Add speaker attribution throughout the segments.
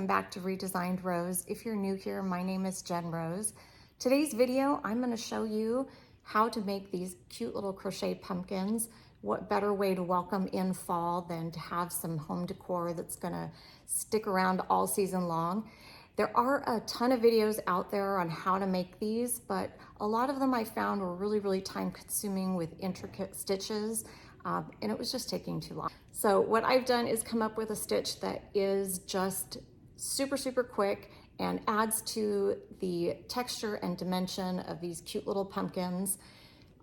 Speaker 1: welcome back to Redesigned Rose. If you're new here, my name is Jen Rose. Today's video, I'm going to show you how to make these cute little crochet pumpkins. What better way to welcome in fall than to have some home decor that's going to stick around all season long. There are a ton of videos out there on how to make these, but a lot of them I found were really time consuming with intricate stitches, and it was just taking too long. So what I've done is come up with a stitch that is just super quick and adds to the texture and dimension of these cute little pumpkins.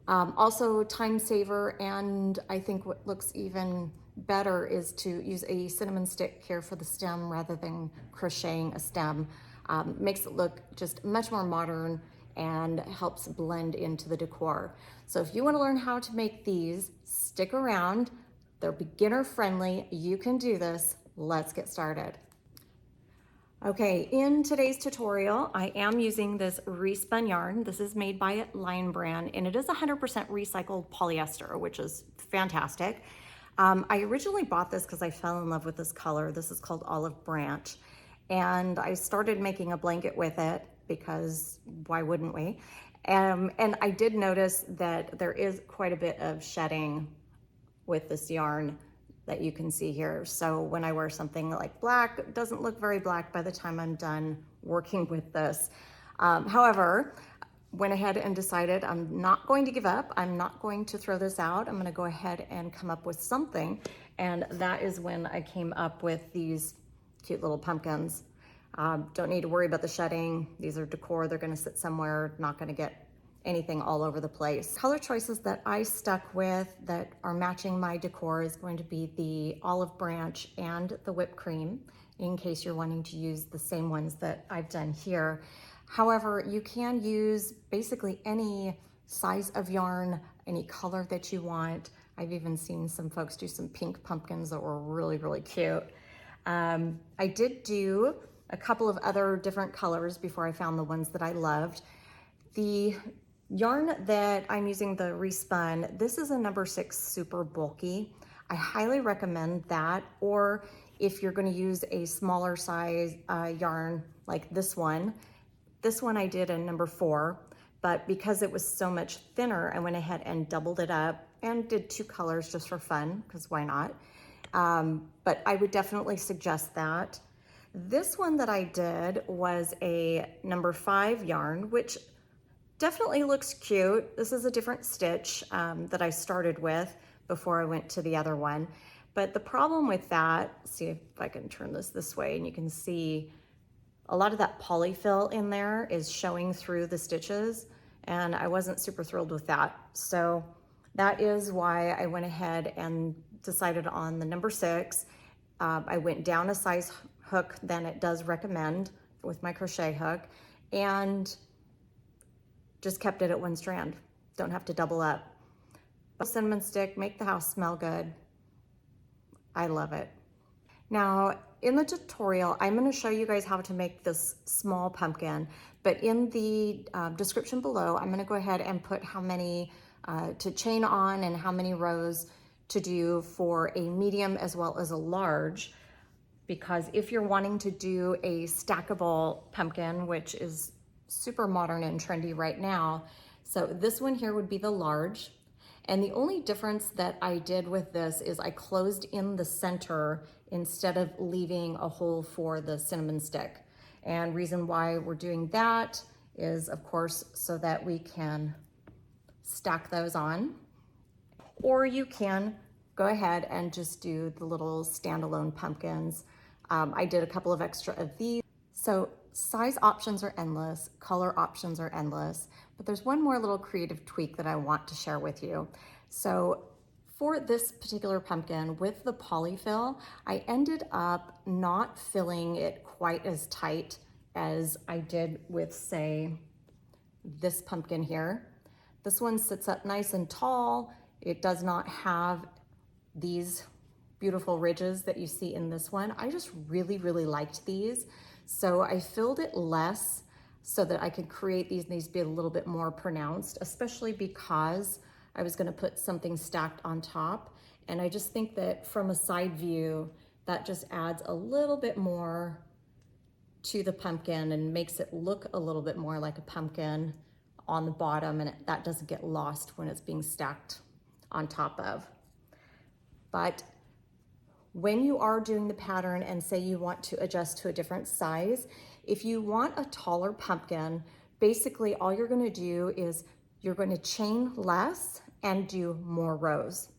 Speaker 1: Also time saver, and I think what looks even better is to use a cinnamon stick here for the stem rather than crocheting a stem. Makes it look just much more modern and helps blend into the decor. So if you want to learn how to make these, stick around. They're beginner friendly. You can do this. Let's get started. Okay, in today's tutorial, I am using this Re-Spun yarn. This is made by Lion Brand, and it is 100% recycled polyester, which is fantastic. I originally bought this because I fell in love with this color. This is called Olive Branch, and I started making a blanket with it because why wouldn't we? And I did notice that there is quite a bit of shedding with this yarn that you can see here. So when I wear something like black, it doesn't look very black by the time I'm done working with this. However, went ahead and decided I'm not going to give up. I'm not going to throw this out. I'm gonna go ahead and come up with something. And that is when I came up with these cute little pumpkins. Don't need to worry about the shedding. These are decor, they're gonna sit somewhere, not gonna get anything all over the place. Color choices that I stuck with that are matching my decor is going to be the olive branch and the whipped cream, in case you're wanting to use the same ones that I've done here. However, you can use basically any size of yarn, any color that you want. I've even seen some folks do some pink pumpkins that were really cute. I did do a couple of other different colors before I found the ones that I loved. The yarn that I'm using, the Re-Spun, this is a number 6 super bulky. I highly recommend that, or if you're going to use a smaller size yarn like this one I did a number 4, but because it was so much thinner, I went ahead and doubled it up and did 2 colors just for fun, because why not? But I would definitely suggest that. This one that I did was a number 5 yarn, which definitely looks cute. This is a different stitch that I started with before I went to the other one. But the problem with that, see if I can turn this way, and you can see a lot of that polyfill in there is showing through the stitches, and I wasn't super thrilled with that. So that is why I went ahead and decided on the number 6. I went down a size hook than it does recommend with my crochet hook, and just kept it at 1 strand. Don't have to double up. Cinnamon stick, make the house smell good. I love it. Now, in the tutorial, I'm going to show you guys how to make this small pumpkin, but in the description below, I'm going to go ahead and put how many to chain on and how many rows to do for a medium as well as a large, because if you're wanting to do a stackable pumpkin, which is super modern and trendy right now. So this one here would be the large. And the only difference that I did with this is I closed in the center instead of leaving a hole for the cinnamon stick. And reason why we're doing that is, of course, so that we can stack those on. Or you can go ahead and just do the little standalone pumpkins. I did a couple of extra of these. So size options are endless, color options are endless, but there's one more little creative tweak that I want to share with you. So for this particular pumpkin with the polyfill, I ended up not filling it quite as tight as I did with, say, this pumpkin here. This one sits up nice and tall. It does not have these beautiful ridges that you see in this one. I just really liked these. So I filled it less so that I could create these be a little bit more pronounced, especially because I was gonna put something stacked on top. And I just think that from a side view, that just adds a little bit more to the pumpkin and makes it look a little bit more like a pumpkin on the bottom, and that doesn't get lost when it's being stacked on top of. But when you are doing the pattern and say you want to adjust to a different size, if you want a taller pumpkin, basically all you're going to do is you're going to chain less and do more rows.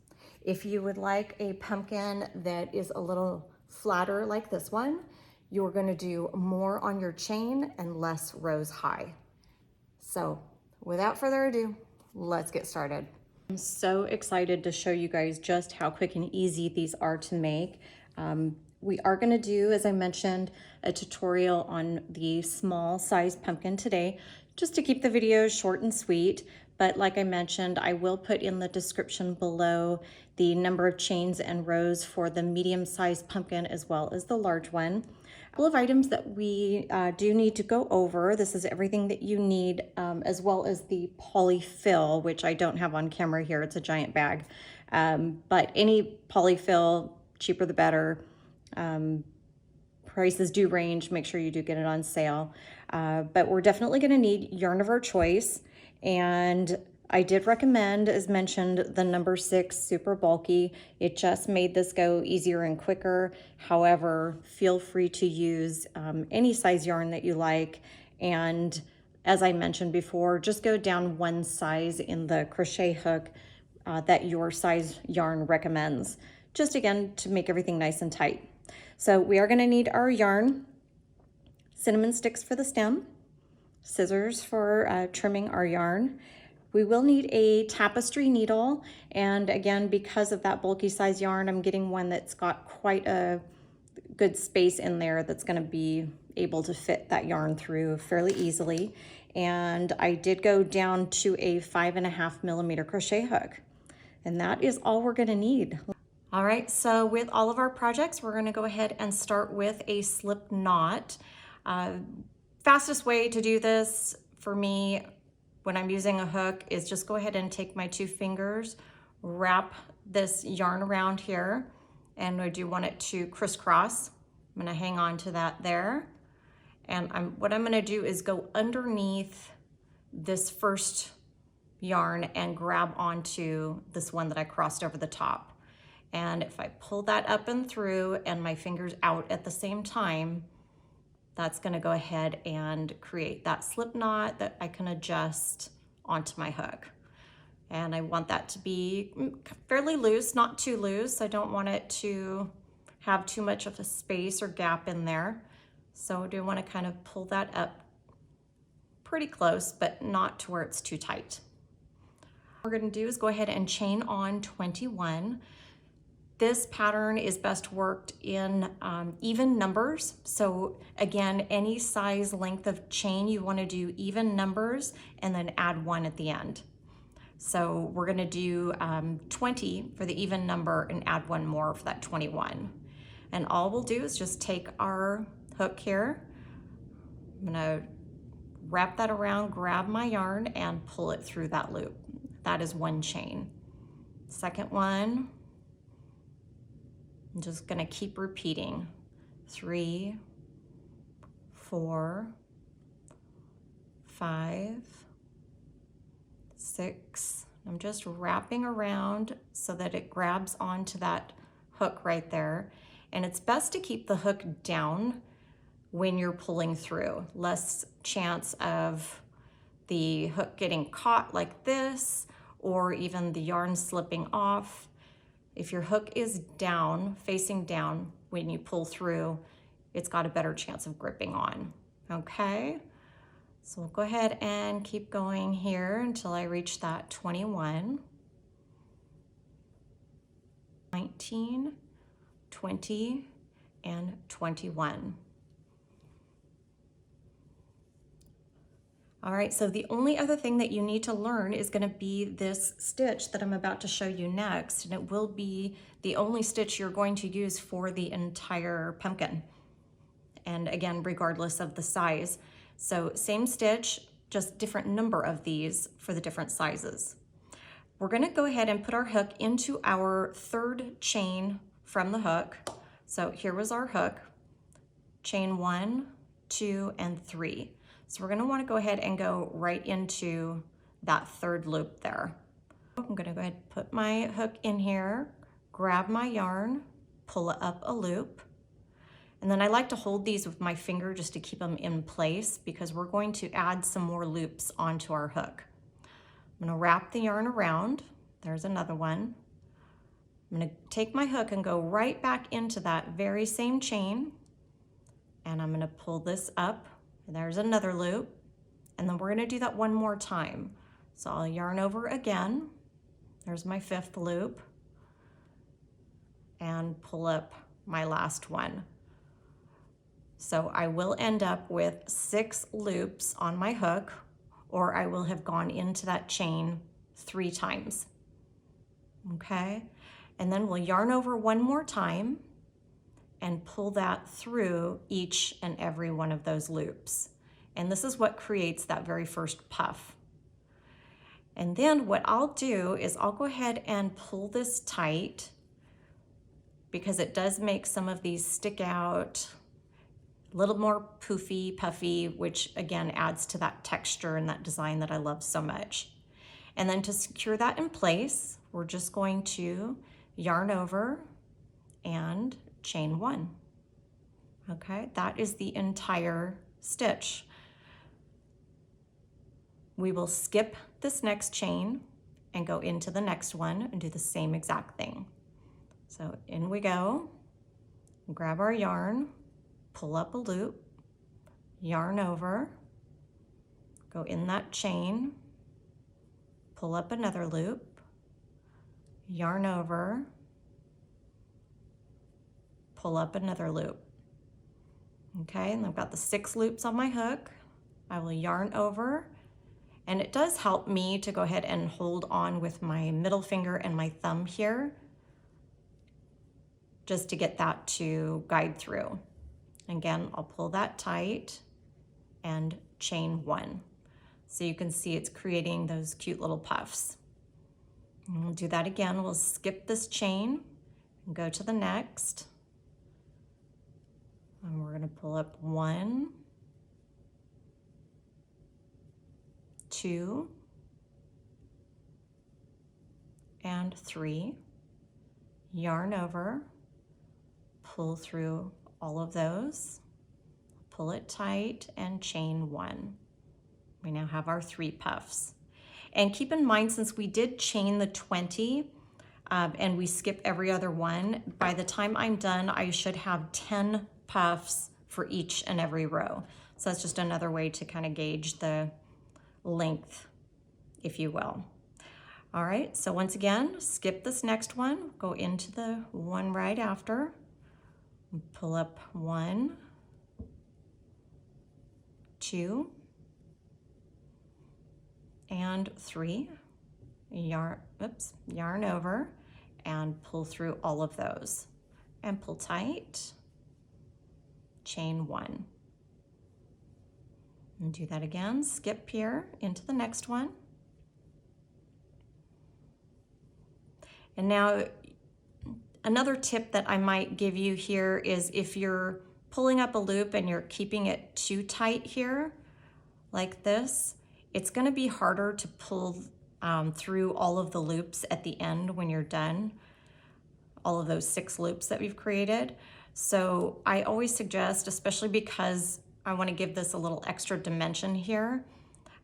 Speaker 1: If you would like a pumpkin that is a little flatter like this one, you're going to do more on your chain and less rows high. So without further ado, let's get started. I'm so excited to show you guys just how quick and easy these are to make. We are going to do, as I mentioned, a tutorial on the small size pumpkin today, just to keep the video short and sweet. But like I mentioned, I will put in the description below the number of chains and rows for the medium-sized pumpkin as well as the large one. A couple of items that we do need to go over. This is everything that you need, as well as the Polyfill, which I don't have on camera here. It's a giant bag. But any Polyfill, cheaper the better. Prices do range. Make sure you do get it on sale. But we're definitely going to need yarn of our choice. And I did recommend, as mentioned, the number 6 super bulky. It just made this go easier and quicker. However, feel free to use any size yarn that you like. And as I mentioned before, just go down one size in the crochet hook that your size yarn recommends. Just again, to make everything nice and tight. So we are going to need our yarn, cinnamon sticks for the stem, scissors for trimming our yarn. We will need a tapestry needle, and again, because of that bulky size yarn, I'm getting one that's got quite a good space in there that's going to be able to fit that yarn through fairly easily. And I did go down to a 5.5 millimeter crochet hook, and that is all we're going to need. All right, so with all of our projects, we're going to go ahead and start with a slip knot. Fastest way to do this for me when I'm using a hook is just go ahead and take my 2 fingers, wrap this yarn around here, and I do want it to crisscross. I'm going to hang on to that there. And what I'm going to do is go underneath this first yarn and grab onto this one that I crossed over the top. And if I pull that up and through and my fingers out at the same time, that's going to go ahead and create that slip knot that I can adjust onto my hook. And I want that to be fairly loose, not too loose. I don't want it to have too much of a space or gap in there. So I do want to kind of pull that up pretty close, but not to where it's too tight. What we're going to do is go ahead and chain on 21. This pattern is best worked in even numbers. So again, any size length of chain, you want to do even numbers and then add 1 at the end. So we're going to do 20 for the even number and add 1 more for that 21. And all we'll do is just take our hook here. I'm going to wrap that around, grab my yarn, and pull it through that loop. That is 1 chain. Second one. I'm just going to keep repeating. 3, 4, 5, 6. I'm just wrapping around so that it grabs onto that hook right there. And it's best to keep the hook down when you're pulling through. Less chance of the hook getting caught like this, or even the yarn slipping off. If your hook is down, facing down, when you pull through, it's got a better chance of gripping on, okay? So we'll go ahead and keep going here until I reach that 21, 19, 20, and 21. All right, so the only other thing that you need to learn is going to be this stitch that I'm about to show you next, and it will be the only stitch you're going to use for the entire pumpkin. And again, regardless of the size. So same stitch, just different number of these for the different sizes. We're going to go ahead and put our hook into our 3rd chain from the hook. So here was our hook, chain 1, 2, and 3. So we're going to want to go ahead and go right into that third loop there. I'm going to go ahead and put my hook in here, grab my yarn, pull up a loop, and then I like to hold these with my finger just to keep them in place because we're going to add some more loops onto our hook. I'm going to wrap the yarn around. There's another one. I'm going to take my hook and go right back into that very same chain, and I'm going to pull this up. And there's another loop, and then we're going to do that one more time. So I'll yarn over again. There's my 5th loop, and pull up my last one. So I will end up with 6 loops on my hook, or I will have gone into that chain 3 times. Okay, and then we'll yarn over one more time and pull that through each and every one of those loops. And this is what creates that very first puff. And then what I'll do is I'll go ahead and pull this tight because it does make some of these stick out a little more poofy, puffy, which again adds to that texture and that design that I love so much. And then to secure that in place, we're just going to yarn over and chain 1. Okay, that is the entire stitch. We will skip this next chain and go into the next one and do the same exact thing. So in we go, grab our yarn, pull up a loop, yarn over, go in that chain, pull up another loop, yarn over, pull up another loop. Okay, and I've got the 6 loops on my hook. I will yarn over, and it does help me to go ahead and hold on with my middle finger and my thumb here, just to get that to guide through. Again, I'll pull that tight and chain 1. So you can see it's creating those cute little puffs. And we'll do that again. We'll skip this chain and go to the next. And we're going to pull up 1, 2, and 3. Yarn over, pull through all of those, pull it tight, and chain 1. We now have our 3 puffs. And keep in mind, since we did chain the 20 and we skip every other one, by the time I'm done, I should have 10 puffs for each and every row. So that's just another way to kind of gauge the length, if you will. All right, so once again, skip this next one, go into the one right after, pull up 1, 2, and 3, yarn over and pull through all of those and pull tight, chain 1. And do that again, skip here into the next one. And now another tip that I might give you here is if you're pulling up a loop and you're keeping it too tight here, like this, it's going to be harder to pull through all of the loops at the end when you're done, all of those 6 loops that we've created. So I always suggest, especially because I want to give this a little extra dimension here,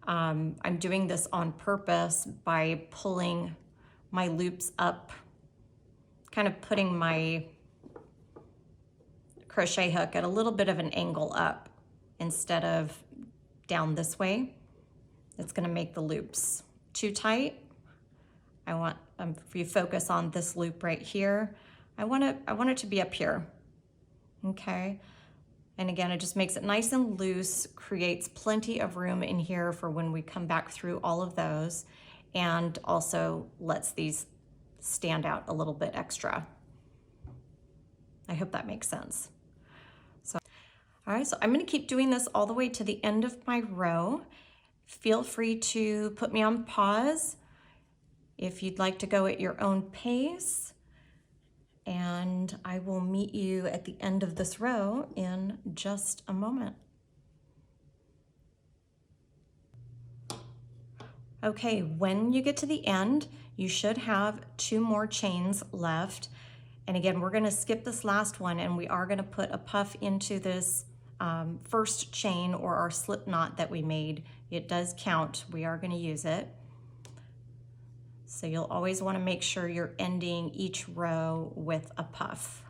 Speaker 1: I'm doing this on purpose by pulling my loops up, kind of putting my crochet hook at a little bit of an angle up instead of down this way. It's going to make the loops too tight. I want, if you focus on this loop right here, I want it to be up here. Okay. And again, it just makes it nice and loose, creates plenty of room in here for when we come back through all of those, and also lets these stand out a little bit extra. I hope that makes sense. So, all right, so I'm going to keep doing this all the way to the end of my row. Feel free to put me on pause if you'd like to go at your own pace, and I will meet you at the end of this row in just a moment. Okay, when you get to the end, you should have 2 more chains left. And again, we're gonna skip this last one and we are gonna put a puff into this first chain or our slip knot that we made. It does count, we are gonna use it. So you'll always wanna make sure you're ending each row with a puff.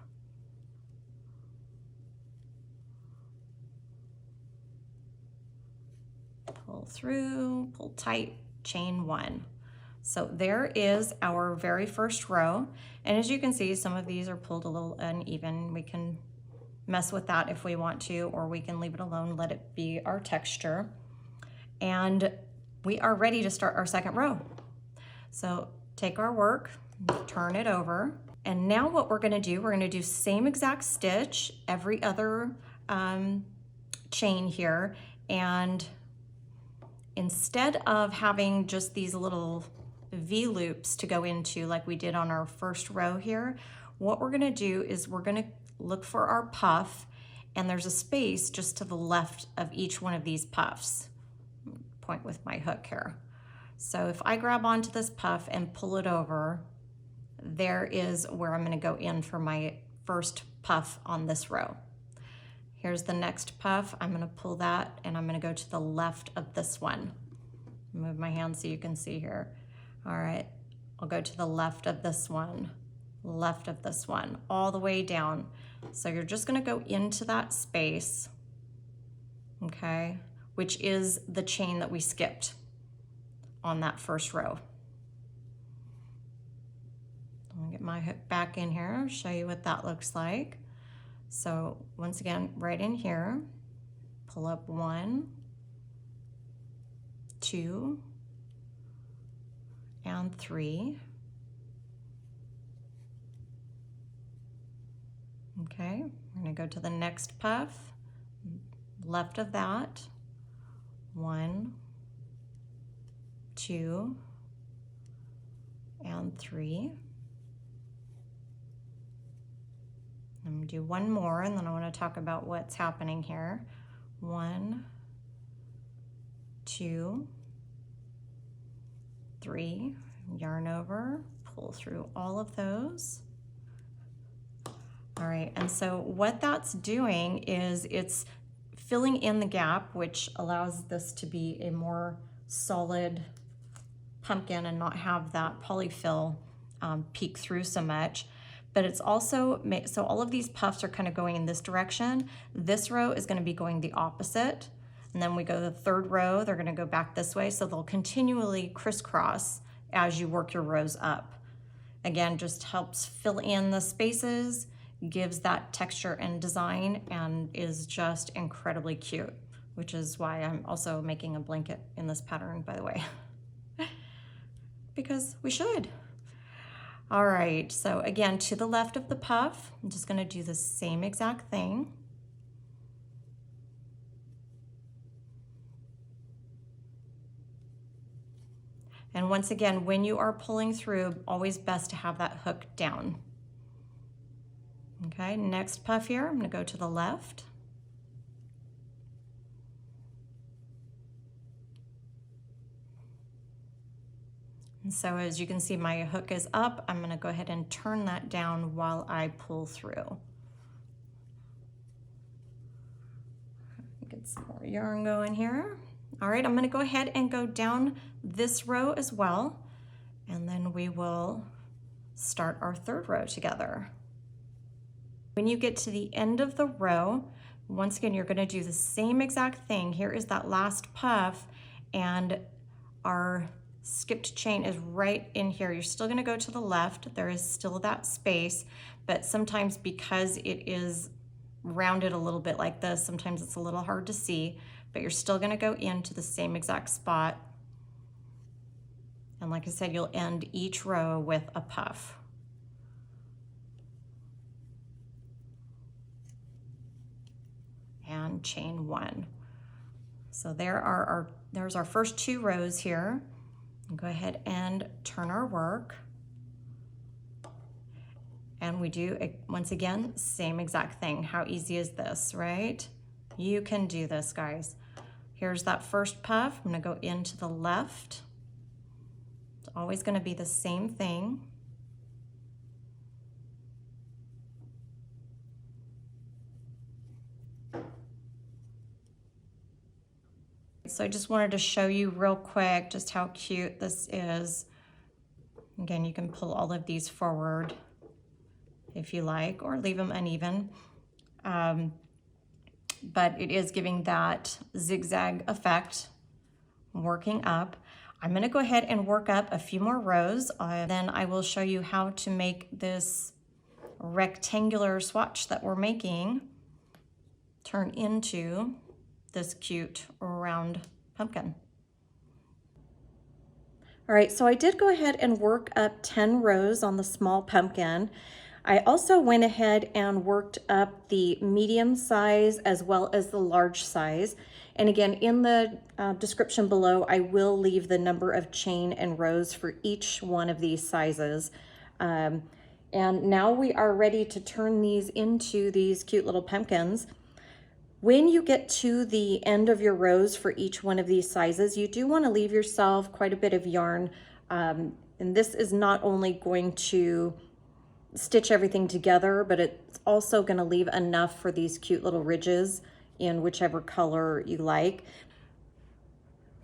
Speaker 1: Pull through, pull tight, chain 1. So there is our very first row. And as you can see, some of these are pulled a little uneven. We can mess with that if we want to, or we can leave it alone, let it be our texture. And we are ready to start our second row. So take our work, turn it over. And now what we're gonna do same exact stitch, every other chain here. And instead of having just these little V loops to go into like we did on our first row here, what we're gonna do is we're gonna look for our puff, and there's a space just to the left of each one of these puffs. Point with my hook here. So if I grab onto this puff and pull it over, there is where I'm gonna go in for my first puff on this row. Here's the next puff. I'm gonna pull that and I'm gonna go to the left of this one. Move my hand so you can see here. All right, I'll go to the left of this one, all the way down. So you're just gonna go into that space, okay, which is the chain that we skipped on that first row. I'm gonna get my hook back in here, show you what that looks like. So once again, right in here, pull up 1, 2, and 3. Okay, we're gonna go to the next puff, left of that, 1, 2, and 3. I'm gonna do one more and then I wanna talk about what's happening here. 1, 2, 3, yarn over, pull through all of those. All right, and so what that's doing is it's filling in the gap, which allows this to be a more solid pumpkin and not have that polyfill peek through so much. But it's also, so all of these puffs are kind of going in this direction. This row is gonna be going the opposite. And then we go to the third row, they're gonna go back this way. So they'll continually crisscross as you work your rows up. Again, just helps fill in the spaces, gives that texture and design, and is just incredibly cute, which is why I'm also making a blanket in this pattern, by the way, because we should. All right, so again, to the left of the puff, I'm just gonna do the same exact thing. And once again, when you are pulling through, always best to have that hook down. Okay, next puff here, I'm gonna go to the left. And so as you can see, my hook is up. I'm gonna go ahead and turn that down while I pull through. Get some more yarn going here. All right, I'm gonna go ahead and go down this row as well, and then we will start our third row together. When you get to the end of the row, once again, you're gonna do the same exact thing. Here is that last puff, and our skipped chain is right in here. You're still gonna go to the left. There is still that space, but sometimes because it is rounded a little bit like this, sometimes it's a little hard to see, but you're still gonna go into the same exact spot. And like I said, you'll end each row with a puff. And chain 1. So there's our first 2 rows here. Go ahead and turn our work. And we do, once again, same exact thing. How easy is this, right? You can do this, guys. Here's that first puff. I'm gonna go into the left. It's always going to be the same thing. So I just wanted to show you real quick just how cute this is. Again, you can pull all of these forward if you like, or leave them uneven. But it is giving that zigzag effect, working up. I'm gonna go ahead and work up a few more rows. Then I will show you how to make this rectangular swatch that we're making turn into this cute round pumpkin. All right, so I did go ahead and work up 10 rows on the small pumpkin. I also went ahead and worked up the medium size as well as the large size. And again, in the description below, I will leave the number of chain and rows for each one of these sizes. And now we are ready to turn these into these cute little pumpkins. When you get to the end of your rows for each one of these sizes, you do want to leave yourself quite a bit of yarn. And this is not only going to stitch everything together, but it's also going to leave enough for these cute little ridges in whichever color you like.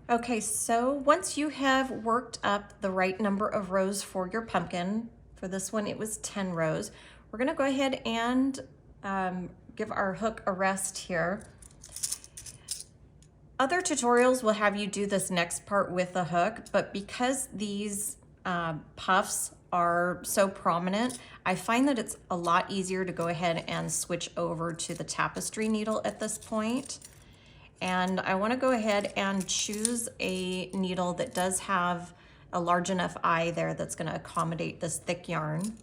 Speaker 1: Okay, so once you have worked up the right number of rows for your pumpkin, for this one it was 10 rows, we're going to go ahead and give our hook a rest here. Other tutorials will have you do this next part with the hook, but because these puffs are so prominent, I find that it's a lot easier to go ahead and switch over to the tapestry needle at this point. And I want to go ahead and choose a needle that does have a large enough eye there that's going to accommodate this thick yarn.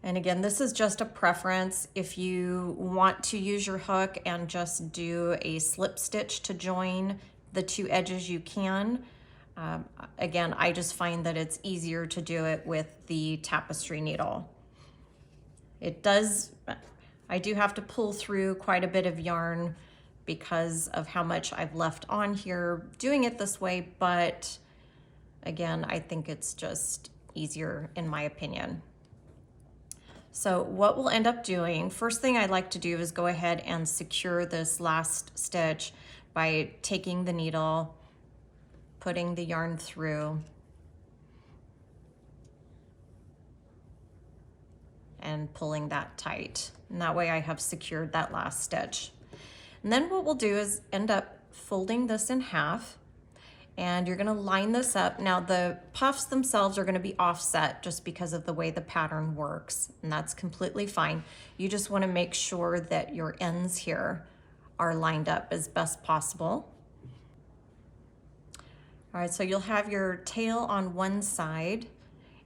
Speaker 1: And again, this is just a preference. If you want to use your hook and just do a slip stitch to join the two edges, you can. Again, I just find that it's easier to do it with the tapestry needle. I do have to pull through quite a bit of yarn because of how much I've left on here doing it this way, but again, I think it's just easier in my opinion. So what we'll end up doing, first thing I'd like to do is go ahead and secure this last stitch by taking the needle, putting the yarn through, and pulling that tight. And that way I have secured that last stitch. And then what we'll do is end up folding this in half, and you're gonna line this up. Now the puffs themselves are gonna be offset just because of the way the pattern works, and that's completely fine. You just wanna make sure that your ends here are lined up as best possible. All right, so you'll have your tail on one side,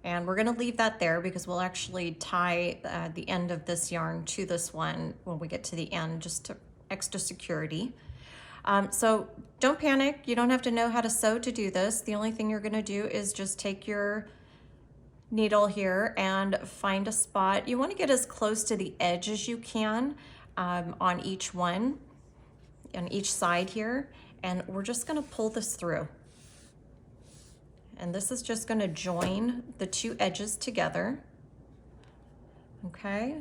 Speaker 1: and we're gonna leave that there because we'll actually tie the end of this yarn to this one when we get to the end, just to extra security. So don't panic, you don't have to know how to sew to do this. The only thing you're gonna do is just take your needle here and find a spot. You wanna get as close to the edge as you can on each one, on each side here, and we're just gonna pull this through. And this is just gonna join the two edges together, okay?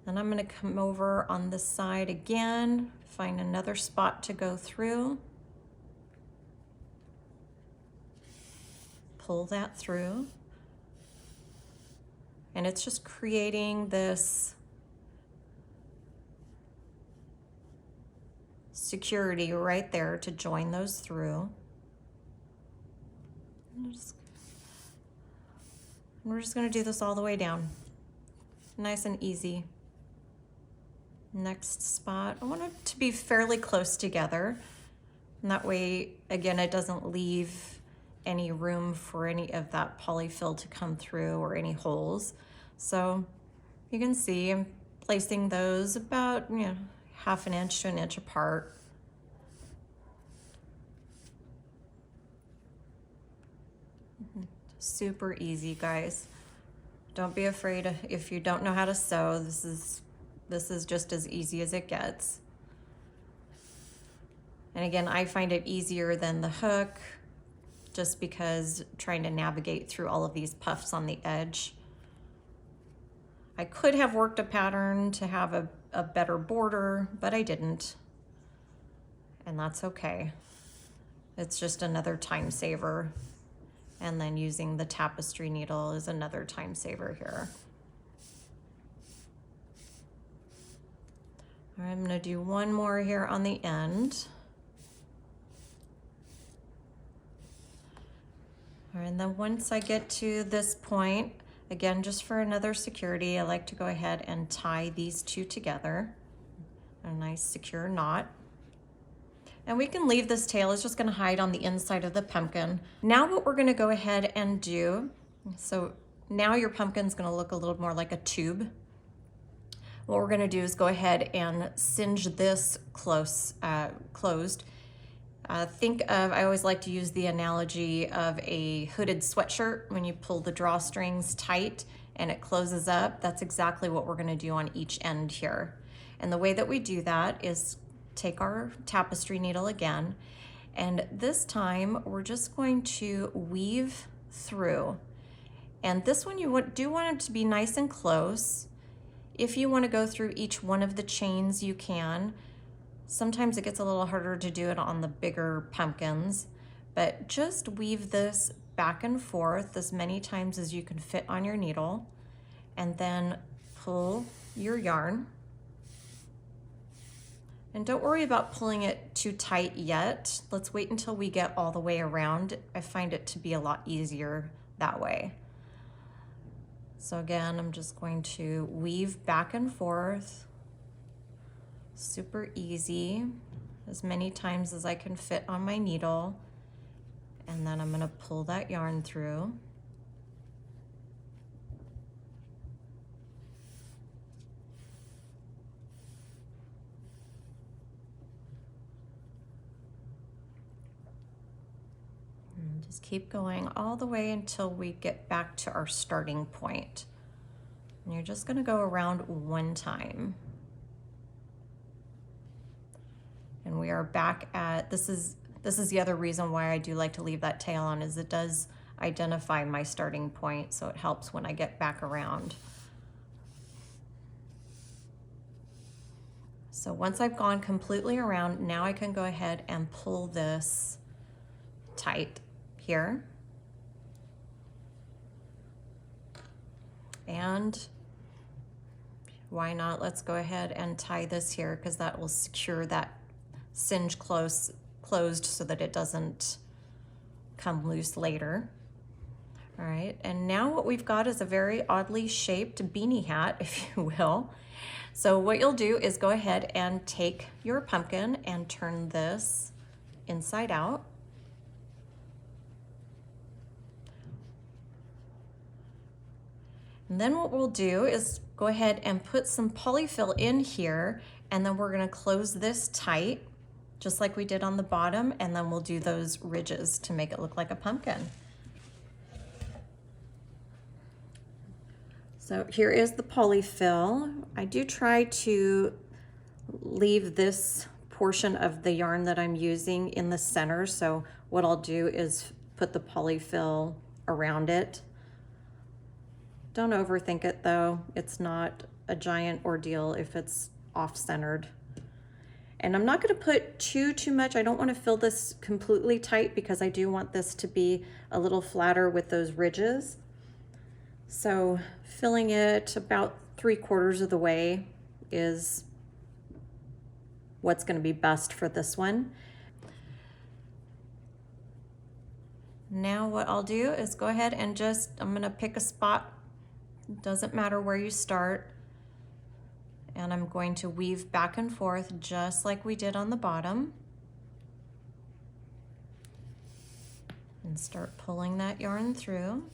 Speaker 1: Then I'm gonna come over on this side again, find another spot to go through, pull that through, and it's just creating this security right there to join those through. We're just gonna do this all the way down. Nice and easy. Next spot, I want it to be fairly close together. And that way, again, it doesn't leave any room for any of that polyfill to come through or any holes. So you can see I'm placing those about, half an inch to an inch apart. Super easy, guys. Don't be afraid if you don't know how to sew. This is just as easy as it gets. And again, I find it easier than the hook just because trying to navigate through all of these puffs on the edge. I could have worked a pattern to have a better border, but I didn't. And that's okay. It's just another time saver. And then using the tapestry needle is another time saver here. All right, I'm gonna do one more here on the end. All right, and then once I get to this point, again, just for another security, I like to go ahead and tie these two together. A nice secure knot. And we can leave this tail, it's just gonna hide on the inside of the pumpkin. Now what we're gonna go ahead and do, so now your pumpkin's gonna look a little more like a tube. What we're gonna do is go ahead and singe this closed. Think of, I always like to use the analogy of a hooded sweatshirt. When you pull the drawstrings tight and it closes up, that's exactly what we're gonna do on each end here. And the way that we do that is take our tapestry needle again, and this time we're just going to weave through. And this one you do want it to be nice and close. If you want to go through each one of the chains, you can. Sometimes it gets a little harder to do it on the bigger pumpkins, but just weave this back and forth as many times as you can fit on your needle, and then pull your yarn. And don't worry about pulling it too tight yet. Let's wait until we get all the way around. I find it to be a lot easier that way. So again, I'm just going to weave back and forth. Super easy, as many times as I can fit on my needle. And then I'm gonna pull that yarn through. Just keep going all the way until we get back to our starting point. And you're just going to go around one time. And we are back at, this is the other reason why I do like to leave that tail on, is it does identify my starting point, so it helps when I get back around. So once I've gone completely around, now I can go ahead and pull this tight here. And why not, let's go ahead and tie this here, because that will secure that singe closed so that it doesn't come loose later. All right, and now what we've got is a very oddly shaped beanie hat, if you will. So what you'll do is go ahead and take your pumpkin and turn this inside out. And then what we'll do is go ahead and put some polyfill in here, and then we're gonna close this tight, just like we did on the bottom, and then we'll do those ridges to make it look like a pumpkin. So here is the polyfill. I do try to leave this portion of the yarn that I'm using in the center, so what I'll do is put the polyfill around it. Don't overthink it though. It's not a giant ordeal if it's off-centered. And I'm not gonna put too much. I don't wanna fill this completely tight because I do want this to be a little flatter with those ridges. So filling it about 3/4 of the way is what's gonna be best for this one. Now what I'll do is go ahead and I'm gonna pick a spot. Doesn't matter where you start. And I'm going to weave back and forth just like we did on the bottom. And start pulling that yarn through.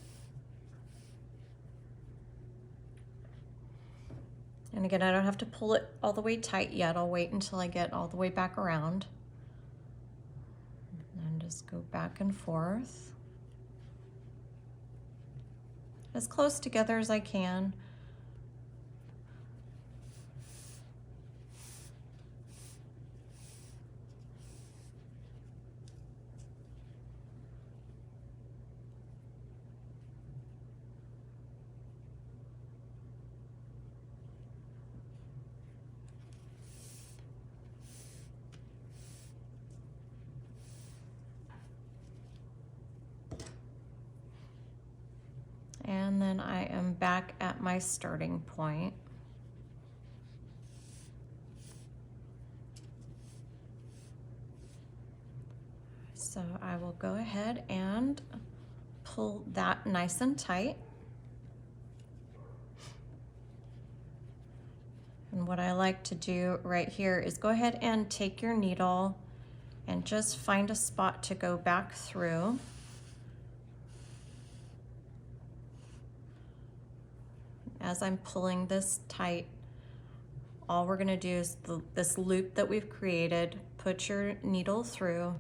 Speaker 1: And again, I don't have to pull it all the way tight yet. I'll wait until I get all the way back around. And just go back and forth. As close together as I can. my starting point. So I will go ahead and pull that nice and tight. And what I like to do right here is go ahead and take your needle and just find a spot to go back through. As I'm pulling this tight, all we're gonna do is this loop that we've created, put your needle through,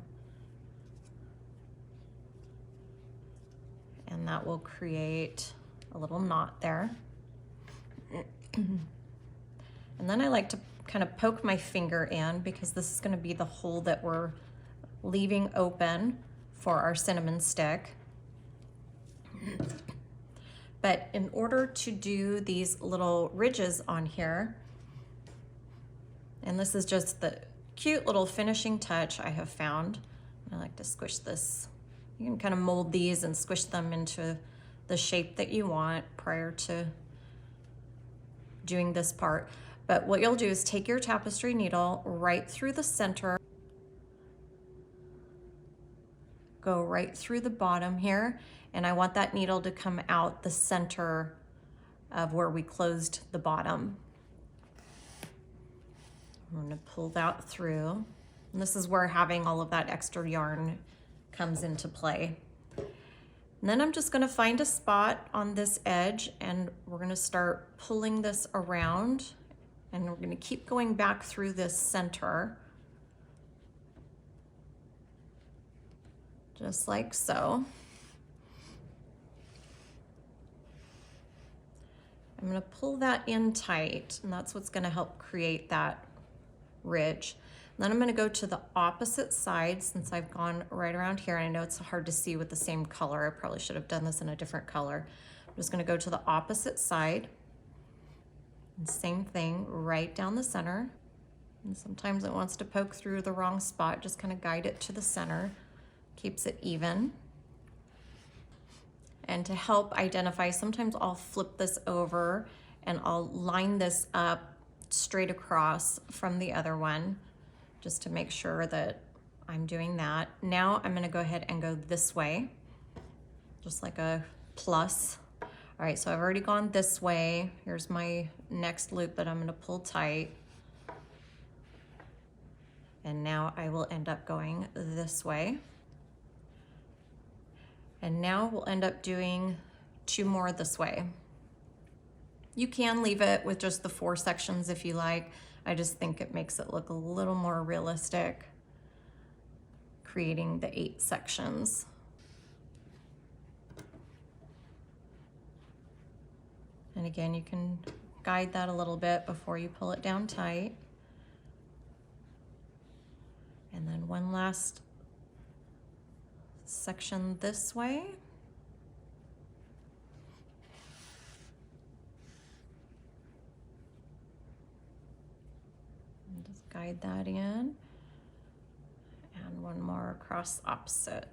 Speaker 1: and that will create a little knot there. And then I like to kind of poke my finger in, because this is going to be the hole that we're leaving open for our cinnamon stick. But in order to do these little ridges on here, and this is just the cute little finishing touch I have found. I like to squish this. You can kind of mold these and squish them into the shape that you want prior to doing this part. But what you'll do is take your tapestry needle right through the center, go right through the bottom here, and I want that needle to come out the center of where we closed the bottom. I'm gonna pull that through. And this is where having all of that extra yarn comes into play. And then I'm just gonna find a spot on this edge, and we're gonna start pulling this around, and we're gonna keep going back through this center, just like so. I'm gonna pull that in tight, and that's what's gonna help create that ridge. And then I'm gonna go to the opposite side, since I've gone right around here, and I know it's hard to see with the same color. I probably should have done this in a different color. I'm just gonna go to the opposite side, and same thing, right down the center. And sometimes it wants to poke through the wrong spot, just kind of guide it to the center, keeps it even. And to help identify, sometimes I'll flip this over and I'll line this up straight across from the other one, just to make sure that I'm doing that. Now I'm gonna go ahead and go this way, just like a plus. All right, so I've already gone this way. Here's my next loop that I'm gonna pull tight. And now I will end up going this way. And now we'll end up doing 2 more this way. You can leave it with just the 4 sections if you like. I just think it makes it look a little more realistic, creating the 8 sections. And again, you can guide that a little bit before you pull it down tight. And then one last section this way. And just guide that in. And one more across opposite.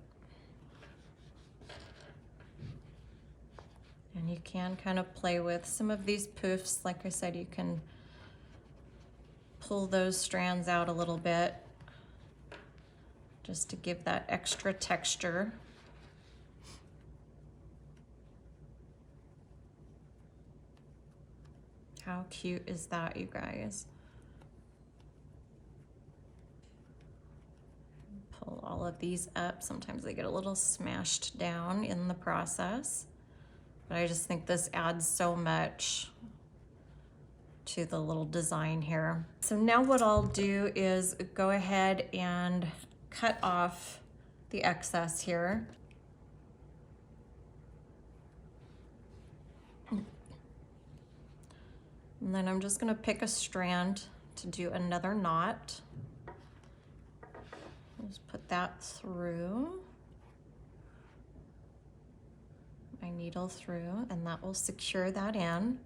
Speaker 1: And you can kind of play with some of these poofs. Like I said, you can pull those strands out a little bit just to give that extra texture. How cute is that, you guys? Pull all of these up. Sometimes they get a little smashed down in the process. But I just think this adds so much to the little design here. So now what I'll do is go ahead and cut off the excess here. And then I'm just gonna pick a strand to do another knot. Just put that through. My needle through, and that will secure that in.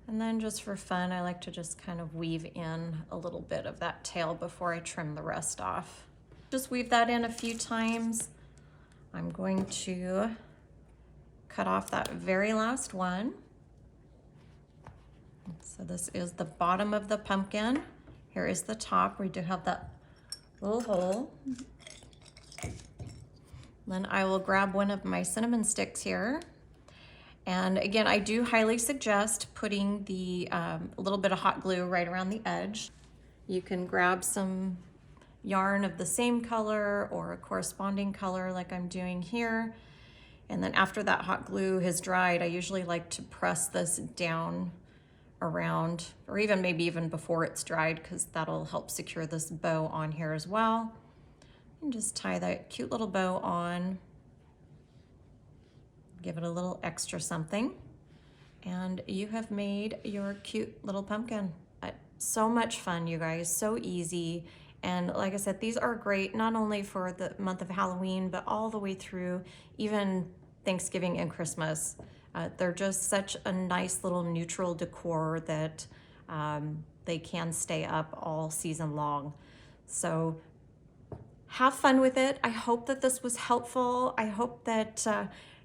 Speaker 1: And then just for fun, I like to just kind of weave in a little bit of that tail before I trim the rest off. Just weave that in a few times. I'm going to cut off that very last one. So this is the bottom of the pumpkin. Here is the top. We do have that little hole. Then I will grab one of my cinnamon sticks here. And again, I do highly suggest putting the a little bit of hot glue right around the edge. You can grab some yarn of the same color or a corresponding color like I'm doing here. And then after that hot glue has dried, I usually like to press this down around, or even maybe even before it's dried, because that'll help secure this bow on here as well. And just tie that cute little bow on. Give it a little extra something. And you have made your cute little pumpkin. So much fun, you guys, so easy. And like I said, these are great not only for the month of Halloween, but all the way through even Thanksgiving and Christmas. They're just such a nice little neutral decor that they can stay up all season long. So have fun with it. I hope that this was helpful. I hope that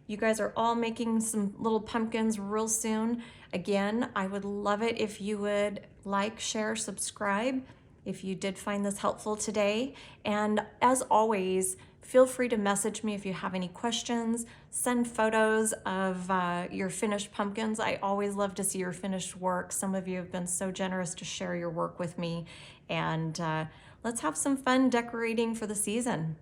Speaker 1: you guys are all making some little pumpkins real soon. Again, I would love it if you would like, share, subscribe if you did find this helpful today. And as always, feel free to message me if you have any questions. Send photos of your finished pumpkins. I always love to see your finished work. Some of you have been so generous to share your work with me. And let's have some fun decorating for the season.